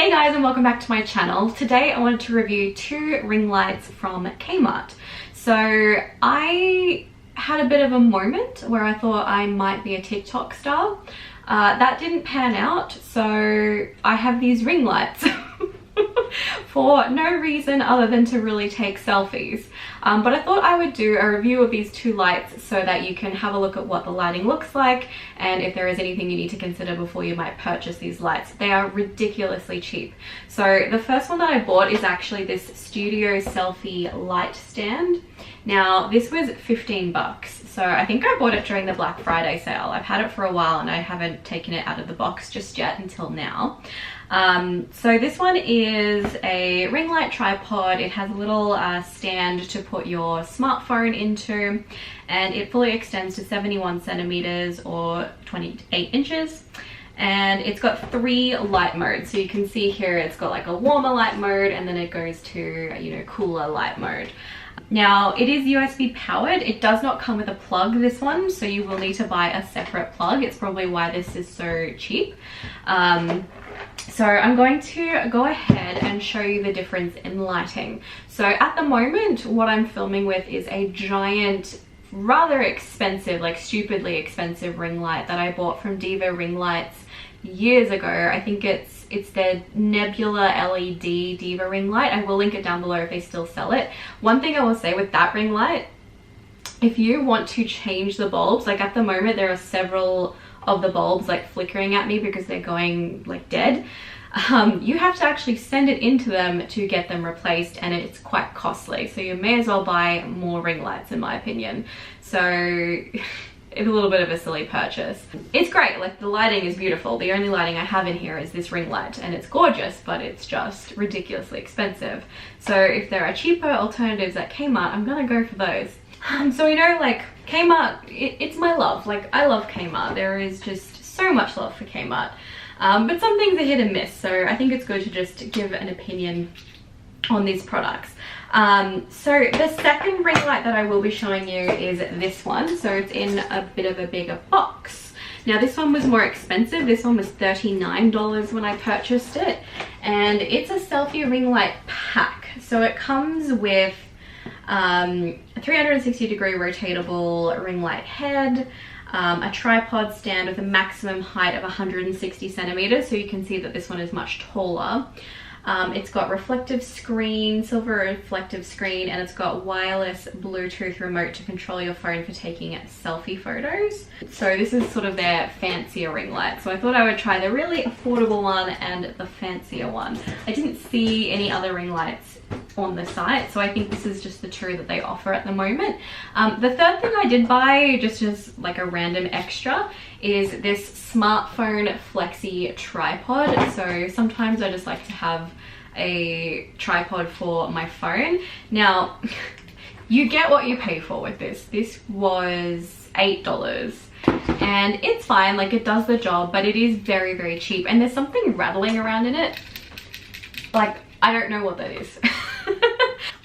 Hey guys, and welcome back to my channel. Today I wanted to review two ring lights from Kmart. So I had a bit of a moment where I thought I might be a TikTok star. That didn't pan out, so I have these ring lights for no reason other than to really take selfies. But I thought I would do a review of these two lights so that you can have a look at what the lighting looks like and if there is anything you need to consider before you might purchase these lights. They are ridiculously cheap. So the first one that I bought is actually this Studio Selfie light stand. Now this was 15 bucks. So I think I bought it during the Black Friday sale. I've had it for a while and I haven't taken it out of the box just yet until now. So this one is a ring light tripod. It has a little stand to put your smartphone into, and it fully extends to 71 centimeters or 28 inches. And it's got 3 light modes. So you can see here it's got like a warmer light mode, and then it goes to, you know, cooler light mode. Now it is USB powered. It does not come with a plug, this one, so you will need to buy a separate plug. It's probably why this is so cheap. So I'm going to go ahead and show you the difference in lighting. So at the moment, what I'm filming with is a giant, rather expensive, like stupidly expensive ring light that I bought from Diva Ring Lights years ago. I think it's their Nebula LED Diva ring light. I will link it down below if they still sell it. One thing I will say with that ring light, if you want to change the bulbs, like at the moment there are several of the bulbs like flickering at me because they're going like dead. You have to actually send it into them to get them replaced, and it's quite costly, so you may as well buy more ring lights in my opinion. So it's a little bit of a silly purchase. It's great, like the lighting is beautiful. The only lighting I have in here is this ring light, and it's gorgeous, but it's just ridiculously expensive. So if there are cheaper alternatives at Kmart, I'm gonna go for those. So you know, like Kmart, it's my love. Like I love Kmart. There is just so much love for Kmart. But some things are hit and miss, so I think it's good to just give an opinion on these products. So the second ring light that I will be showing you is this one. So it's in a bit of a bigger box. Now this one was more expensive. This one was $39 when I purchased it, and it's a selfie ring light pack. So it comes with a 360-degree rotatable ring light head, a tripod stand with a maximum height of 160 centimeters, so you can see that this one is much taller. It's got reflective screen, silver reflective screen, and it's got wireless Bluetooth remote to control your phone for taking selfie photos. So this is sort of their fancier ring light. So I thought I would try the really affordable one and the fancier one. I didn't see any other ring lights on the site, so I think this is just the two that they offer at the moment. The third thing I did buy, just as like a random extra, is this smartphone flexi tripod. So sometimes I just like to have a tripod for my phone. Now you get what you pay for with this. This was $8 and it's fine, like it does the job, but it is very, very cheap, and there's something rattling around in it. Like, I don't know what that is.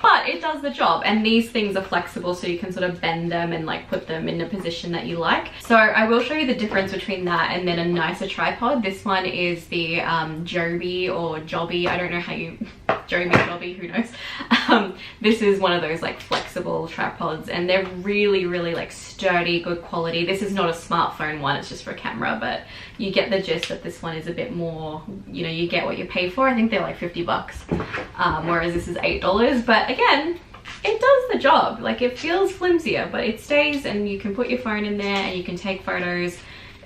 But it does the job, and these things are flexible, so you can sort of bend them and like put them in a position that you like. So I will show you the difference between that and then a nicer tripod. This one is the Joby or Jobby, I don't know how you, Joby, Jobby, who knows. This is one of those like flexible tripods, and they're really, really like sturdy, good quality. This is not a smartphone one, it's just for a camera, but you get the gist that this one is a bit more, you know, you get what you pay for. I think they're like 50 bucks, whereas this is $8. But again, it does the job. Like it feels flimsier, but it stays, and you can put your phone in there and you can take photos.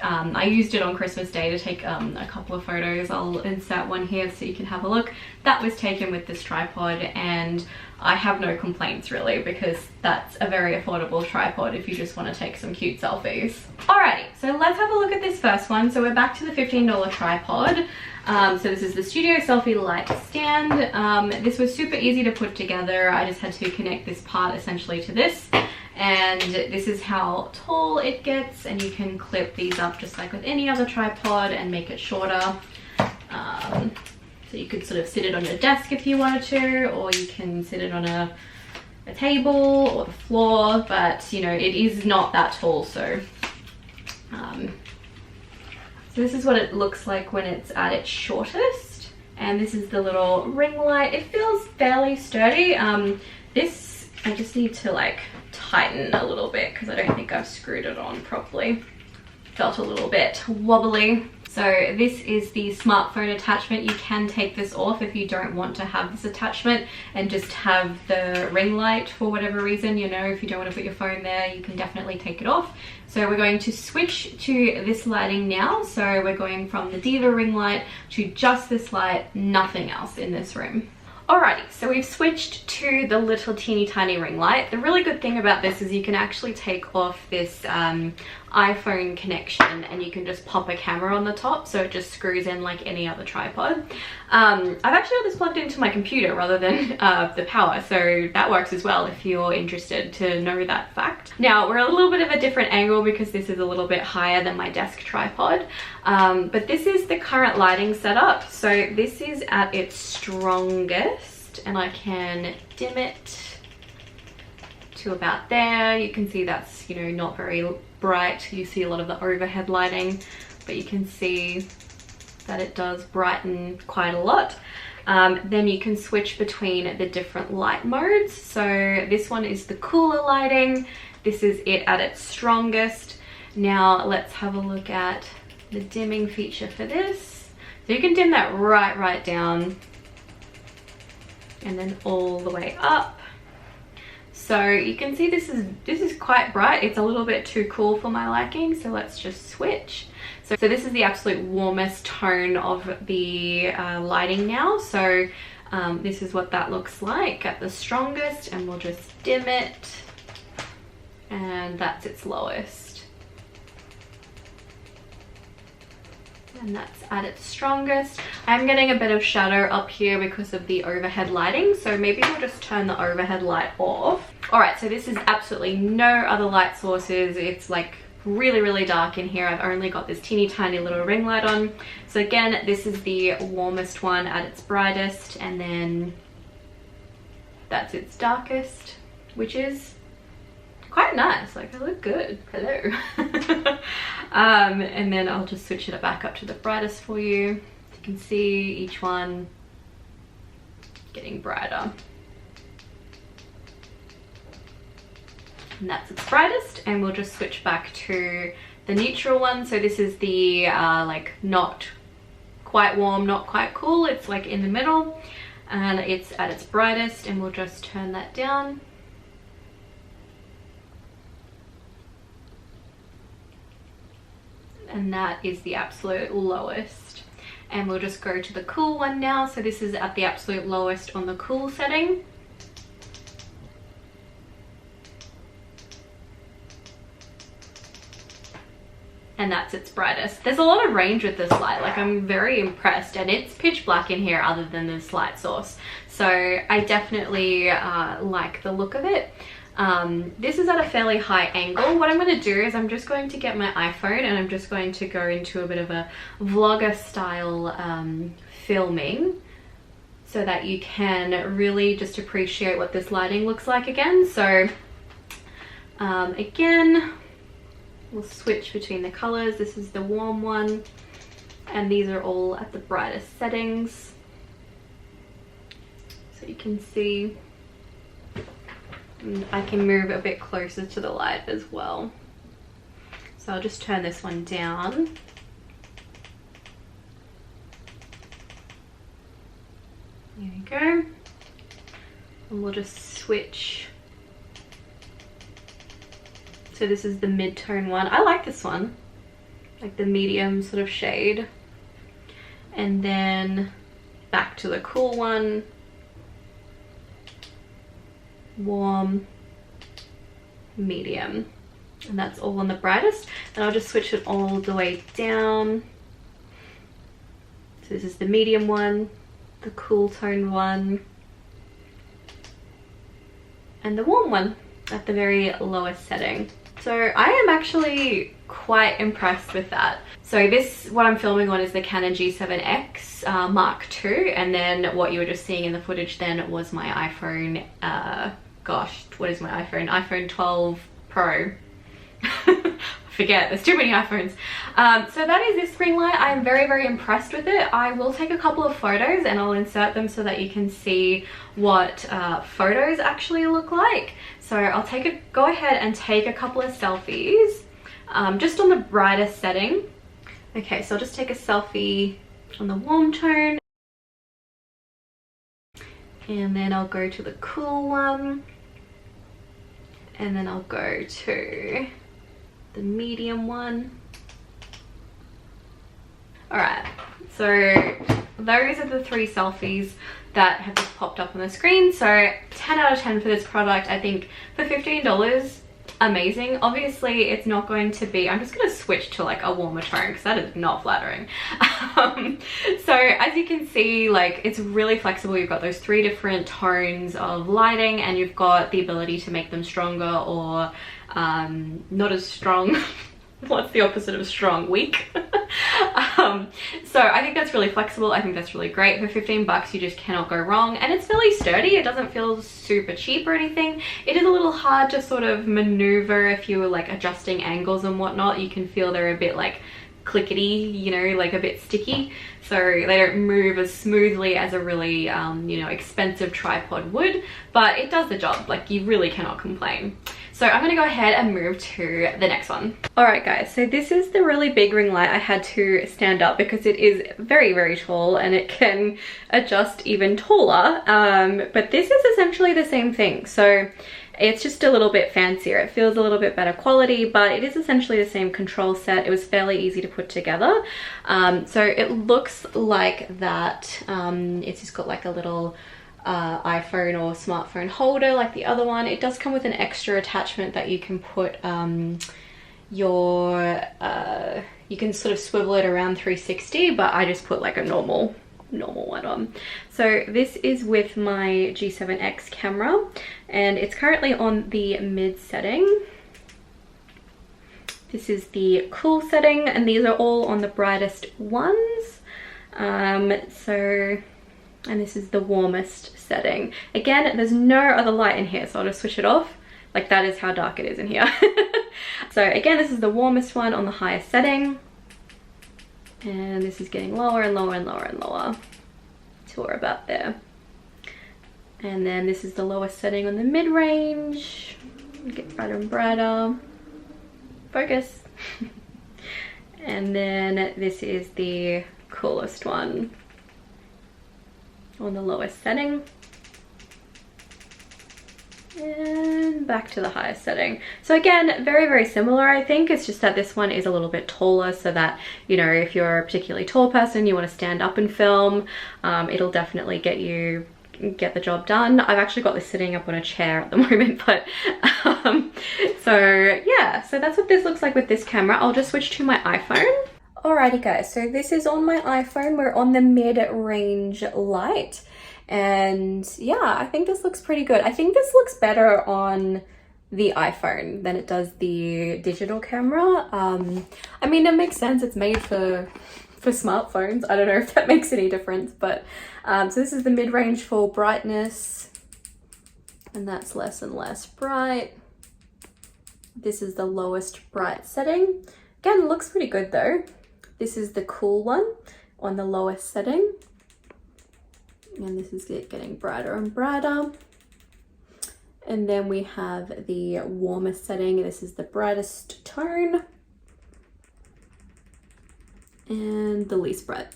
I used it on Christmas Day to take a couple of photos. I'll insert one here so you can have a look. That was taken with this tripod, and I have no complaints really, because that's a very affordable tripod if you just want to take some cute selfies. Alrighty, so let's have a look at this first one. So we're back to the $15 tripod. So this is the Studio Selfie light stand. This was super easy to put together. I just had to connect this part essentially to this, and this is how tall it gets, and you can clip these up just like with any other tripod and make it shorter. So you could sort of sit it on your desk if you wanted to, or you can sit it on a table or the floor, but you know, it is not that tall. So so this is what it looks like when it's at its shortest, And this is the little ring light. It feels fairly sturdy. This, I just need to like tighten a little bit because I don't think I've screwed it on properly. Felt a little bit wobbly. So this is the smartphone attachment. You can take this off if you don't want to have this attachment and just have the ring light for whatever reason. You know, if you don't want to put your phone there, you can definitely take it off. So we're going to switch to this lighting now. So we're going from the Diva ring light to just this light, nothing else in this room. Alrighty, so we've switched to the little teeny tiny ring light. The really good thing about this is you can actually take off this iPhone connection and you can just pop a camera on the top, so it just screws in like any other tripod. I've actually got this plugged into my computer rather than the power, so that works as well if you're interested to know that fact. Now we're a little bit of a different angle because this is a little bit higher than my desk tripod, but this is the current lighting setup. So this is at its strongest and I can dim it to about there. You can see that's, you know, not very bright. You see a lot of the overhead lighting, but you can see that it does brighten quite a lot. Then you can switch between the different light modes. So this one is the cooler lighting. This is it at its strongest. Now let's have a look at the dimming feature for this. So you can dim that right down and then all the way up. So you can see this is quite bright. It's a little bit too cool for my liking, so let's just switch. So this is the absolute warmest tone of the lighting now. So this is what that looks like at the strongest, and we'll just dim it, and that's its lowest. And that's at its strongest. I'm getting a bit of shadow up here because of the overhead lighting, so maybe we'll just turn the overhead light off. All right, so this is absolutely no other light sources. It's like really dark in here. I've only got this teeny tiny little ring light on. So again, this is the warmest one at its brightest, and then that's its darkest, which is quite nice. Like, I look good. Hello. And then I'll just switch it back up to the brightest for you. You can see each one getting brighter. And that's its brightest, and we'll just switch back to the neutral one. So this is the like not quite warm, not quite cool. It's like in the middle, and it's at its brightest, and we'll just turn that down. And that is the absolute lowest. And we'll just go to the cool one now. So this is at the absolute lowest on the cool setting. And that's its brightest. There's a lot of range with this light. Like, I'm very impressed, and it's pitch black in here other than this light source. So I definitely like the look of it. This is at a fairly high angle. What I'm going to do is I'm just going to get my iPhone, and I'm just going to go into a bit of a vlogger style filming, so that you can really just appreciate what this lighting looks like again. So again, we'll switch between the colors. This is the warm one, and these are all at the brightest settings. So you can see, and I can move a bit closer to the light as well. So I'll just turn this one down. There we go. And we'll just switch. So this is the mid-tone one. I like this one, like the medium sort of shade. And then back to the cool one. Warm, medium, and that's all on the brightest. And I'll just switch it all the way down. So this is the medium one, the cool tone one, and the warm one at the very lowest setting. So I am actually quite impressed with that. So this, what I'm filming on, is the Canon G7X Mark II, and then what you were just seeing in the footage then was my iPhone, gosh, what is my iPhone? iPhone 12 Pro. I forget, there's too many iPhones. So that is this ring light. I am very impressed with it. I will take a couple of photos and I'll insert them so that you can see what photos actually look like. So I'll go ahead and take a couple of selfies just on the brightest setting. Okay, so I'll just take a selfie on the warm tone, and then I'll go to the cool one, and then I'll go to the medium one. Alright, so those are the 3 selfies that have just popped up on the screen. So 10 out of 10 for this product. I think for $15, amazing. Obviously it's not going to be, I'm just going to switch to like a warmer tone because that is not flattering. So as you can see, like, it's really flexible. You've got those 3 different tones of lighting, and you've got the ability to make them stronger or not as strong. What's the opposite of strong? Weak. So I think that's really flexible. I think that's really great. For 15 bucks, you just cannot go wrong, and it's fairly sturdy. It doesn't feel super cheap or anything. It is a little hard to sort of maneuver if you were like adjusting angles and whatnot. You can feel they're a bit like clickety, you know, like a bit sticky, so they don't move as smoothly as a really you know, expensive tripod would, but it does the job. Like, you really cannot complain. So I'm gonna go ahead and move to the next one. All right guys, so this is the really big ring light. I had to stand up because it is very tall and it can adjust even taller, but this is essentially the same thing. So it's just a little bit fancier. It feels a little bit better quality, but it is essentially the same control set. It was fairly easy to put together. So it looks like that. It's just got like a little iPhone or smartphone holder like the other one. It does come with an extra attachment that you can put you can sort of swivel it around 360, but I just put like a normal one on. So this is with my G7X camera, and it's currently on the mid setting. This is the cool setting, and these are all on the brightest ones. And this is the warmest setting. Again, there's no other light in here, so I'll just switch it off. Like, that is how dark it is in here. So again, this is the warmest one on the highest setting. And this is getting lower and lower and lower and lower till we're about there. And then this is the lowest setting on the mid-range. Get brighter and brighter. Focus. And then this is the coolest one on the lowest setting, and back to the highest setting. So again, very similar. I think it's just that this one is a little bit taller, so that, you know, if you're a particularly tall person, you want to stand up and film, it'll definitely get the job done. I've actually got this sitting up on a chair at the moment, but so yeah, so that's what this looks like with this camera. I'll just switch to my iPhone. Alrighty guys, so this is on my iPhone. We're on the mid-range light, and yeah, I think this looks pretty good. I think this looks better on the iPhone than it does the digital camera. I mean, it makes sense. It's made for smartphones. I don't know if that makes any difference, but so this is the mid-range full brightness, and that's less and less bright. This is the lowest bright setting. Again, it looks pretty good though. This is the cool one on the lowest setting, and this is getting brighter and brighter. And then we have the warmest setting. This is the brightest tone, and the least bright.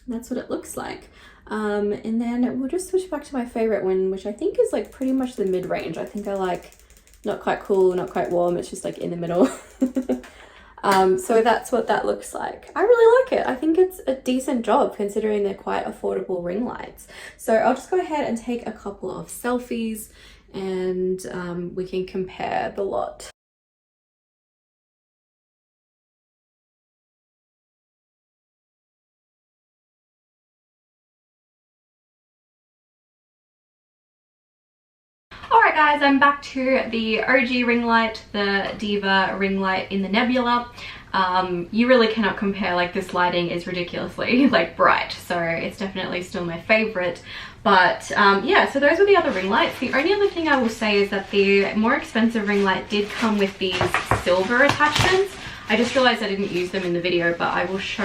That's what it looks like. And then we'll just switch back to my favorite one, which I think is like pretty much the mid-range. I think I like not quite cool, not quite warm. It's just like in the middle. So that's what that looks like. I really like it. I think it's a decent job considering they're quite affordable ring lights. So I'll just go ahead and take a couple of selfies, and we can compare the lot. Alright guys, I'm back to the OG ring light, the Diva ring light in the Nebula. You really cannot compare. Like, this lighting is ridiculously like bright, so it's definitely still my favorite. But yeah, so those are the other ring lights. The only other thing I will say is that the more expensive ring light did come with these silver attachments. I just realized I didn't use them in the video, but I will show.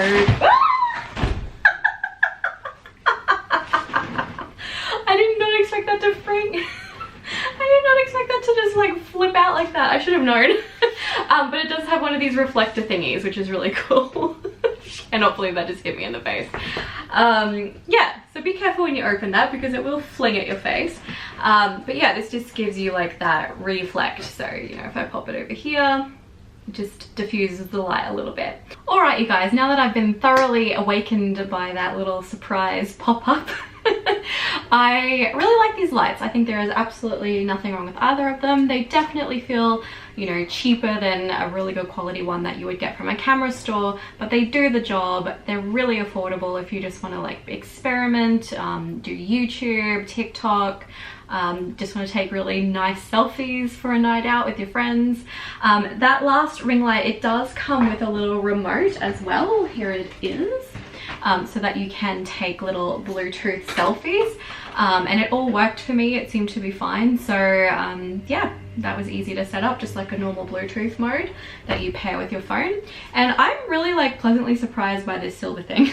I did not expect that to freak. I did not expect that to just like flip out like that. I should have known. But it does have one of these reflector thingies, which is really cool. And hopefully that just hit me in the face. Yeah, so be careful when you open that because it will fling at your face. But yeah, this just gives you like that reflect. So, you know, if I pop it over here, it just diffuses the light a little bit. All right, you guys, now that I've been thoroughly awakened by that little surprise pop-up, I really like these lights. I think there is absolutely nothing wrong with either of them. They definitely feel, you know, cheaper than a really good quality one that you would get from a camera store, but they do the job. They're really affordable if you just want to like experiment, do YouTube, TikTok, just want to take really nice selfies for a night out with your friends. That last ring light, it does come with a little remote as well. Here it is. So that you can take little Bluetooth selfies, and it all worked for me. It seemed to be fine. So yeah, that was easy to set up, just like a normal Bluetooth mode that you pair with your phone. And I'm really like pleasantly surprised by this silver thing,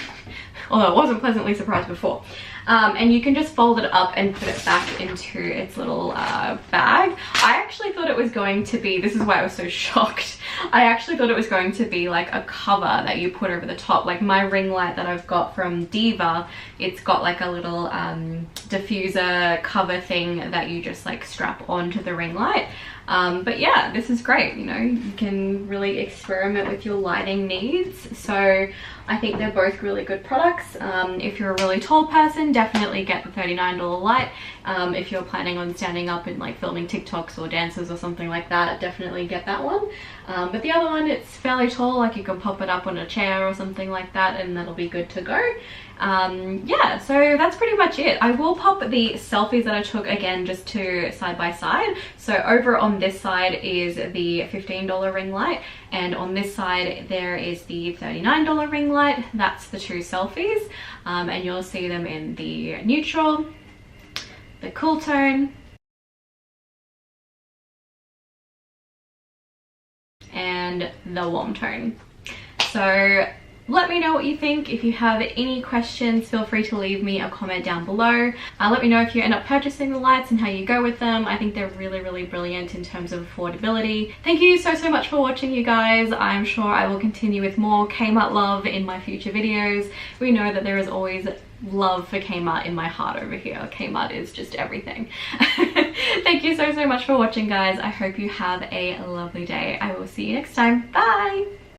although I wasn't pleasantly surprised before. And you can just fold it up and put it back into its little bag. I actually thought it was going to be, this is why I was so shocked, I actually thought it was going to be like a cover that you put over the top. Like my ring light that I've got from Diva, it's got like a little diffuser cover thing that you just like strap onto the ring light. But yeah, this is great. You know, you can really experiment with your lighting needs. So I think they're both really good products. If you're a really tall person, definitely get the $39 light. If you're planning on standing up and like filming TikToks or dances or something like that, definitely get that one. But the other one, it's fairly tall, like you can pop it up on a chair or something like that and that'll be good to go. Yeah, so that's pretty much it. I will pop the selfies that I took again just to side by side. So over on this side is the $15 ring light, and on this side there is the $39 ring light. That's the two selfies, and you'll see them in the neutral, the cool tone, and the warm tone. So let me know what you think. If you have any questions, feel free to leave me a comment down below. Let me know if you end up purchasing the lights and how you go with them. I think they're really, really brilliant in terms of affordability. Thank you so much for watching, you guys. I'm sure I will continue with more Kmart love in my future videos. We know that there is always love for Kmart in my heart over here. Kmart is just everything. Thank you so much for watching, guys. I hope you have a lovely day. I will see you next time. Bye!